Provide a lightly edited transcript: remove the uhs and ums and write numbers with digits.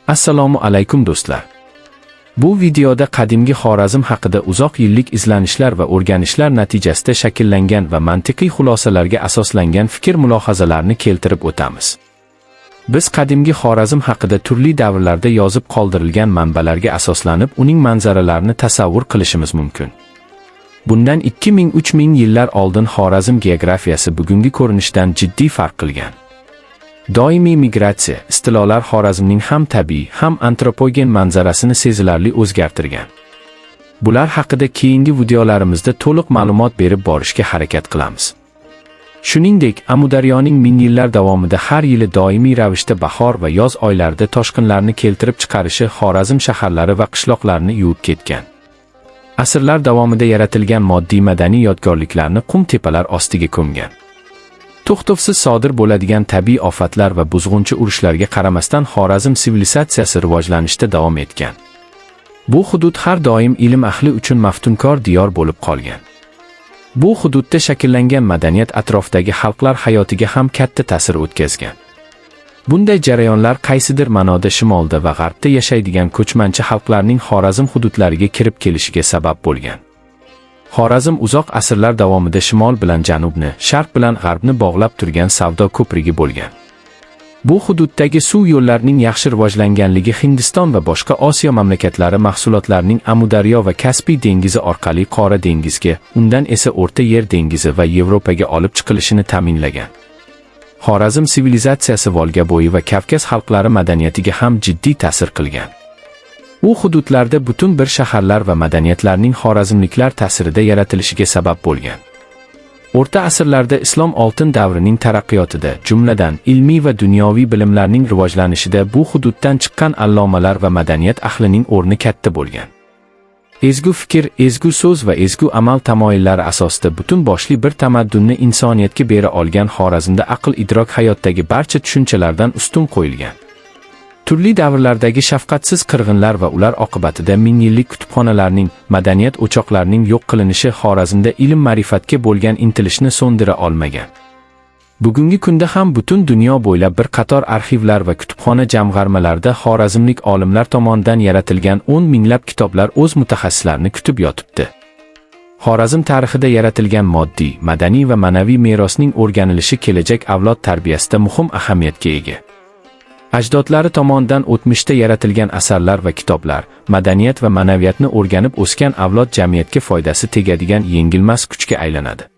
Assalomu alaykum do'stlar. Bu videoda qadimgi Xorazm haqida uzoq yillik izlanishlar va o'rganishlar natijasida shakllangan va mantiqiy xulosalarga asoslangan fikr-mulohazalarni keltirib o'tamiz. Biz qadimgi Xorazm haqida turli davrlarda yozib qoldirilgan manbalarga asoslanib uning manzaralarini tasavvur qilishimiz mumkin. Bundan 2000-3000 yillar oldin Xorazm geografiyasi bugungi ko'rinishdan jiddiy farq qilgan. Doimiy migratsiya, istilolar Xorazmning ham tabiiy, ham antropogen manzarasini sezilarli o'zgartirgan. Bular haqida keyingi videolarimizda to'liq ma'lumot berib borishga harakat qilamiz. Shuningdek, Amudaryoning ming yillar davomida har yili doimiy ravishda bahor va yoz oylarida toshqinlarni keltirib chiqarishi Xorazm shaharlari va qishloqlarini yuvib ketgan. Asrlar davomida yaratilgan moddiy madaniy yodgorliklarni qum tepalar ostiga ko'mgan. To'xtovsiz sodir bo'ladigan tabiiy ofatlar va buzg'unchi urushlarga qaramasdan Xorazm sivilizatsiyasi rivojlanishda davom etgan. Bu hudud har doim ilm ahli uchun maftunkor diyor bo'lib qolgan. Bu hududda shakllangan madaniyat atrofdagi xalqlar hayotiga ham katta ta'sir o'tkazgan. Bunday jarayonlar qaysidir ma'noda shimolda va g'arbda yashaydigan ko'chmanchi xalqlarning Xorazm hududlariga kirib kelishiga sabab bo'lgan. Xorazm uzoq asrlar davomida shimol bilan janubni, sharq bilan g'arbni bog'lab turgan savdo ko'prigi bo'lgan. Bu hududdagi suv yo'llarining yaxshi rivojlanganligi Hindiston va boshqa Osiyo mamlakatlari mahsulotlarining Amudaryo va Kaspiy dengizi orqali Qora dengizga, undan esa O'rta Yer dengizi va Yevropaga olib chiqilishini ta'minlagan. Xorazm sivilizatsiyasi Volgabo'yi va Kavkaz xalqlari madaniyatiga ham jiddiy ta'sir qilgan. U hududlarda butun bir shaharlar va madaniyatlarning xorazmliklar ta'sirida yaratilishiga sabab bo'lgan. O'rta asrlarda islom oltin davrining taraqqiyotida, jumladan ilmiy va dunyoviy bilimlarning rivojlanishida bu hududdan chiqqan allomalar va madaniyat ahlining o'rni katta bo'lgan. Ezgu fikr, ezgu so'z va ezgu amal tamoyillari asosida butun boshli bir tamaddunni insoniyatga bera olgan Xorazmda aql-idrok hayotdagi barcha tushunchalardan ustun qo'yilgan. Turli davrlardagi shafqatsiz qirg'inlar va ular oqibatida ming yillik kutubxonalarning, madaniyat o'choqlarining yo'q qilinishi Xorazmda ilm-ma'rifatga bo'lgan intilishni so'ndira olmagan. Bugungi kunda ham butun dunyo bo'ylab bir qator arxivlar va kutubxona jamg'armalarida xorazmlik olimlar tomonidan yaratilgan 10 minglab kitoblar o'z mutaxassislarini kutib yotibdi. Xorazm tarixida yaratilgan moddiy, madaniy va ma'naviy merosning o'rganilishi kelajak avlod tarbiyasida muhim ahamiyatga ega. Ajdodlari tomonidan o'tmishda yaratilgan asarlar va kitoblar, madaniyat va ma'naviyatni o'rganib o'sgan avlod jamiyatga foydasi tegadigan yengilmas kuchga aylanadi.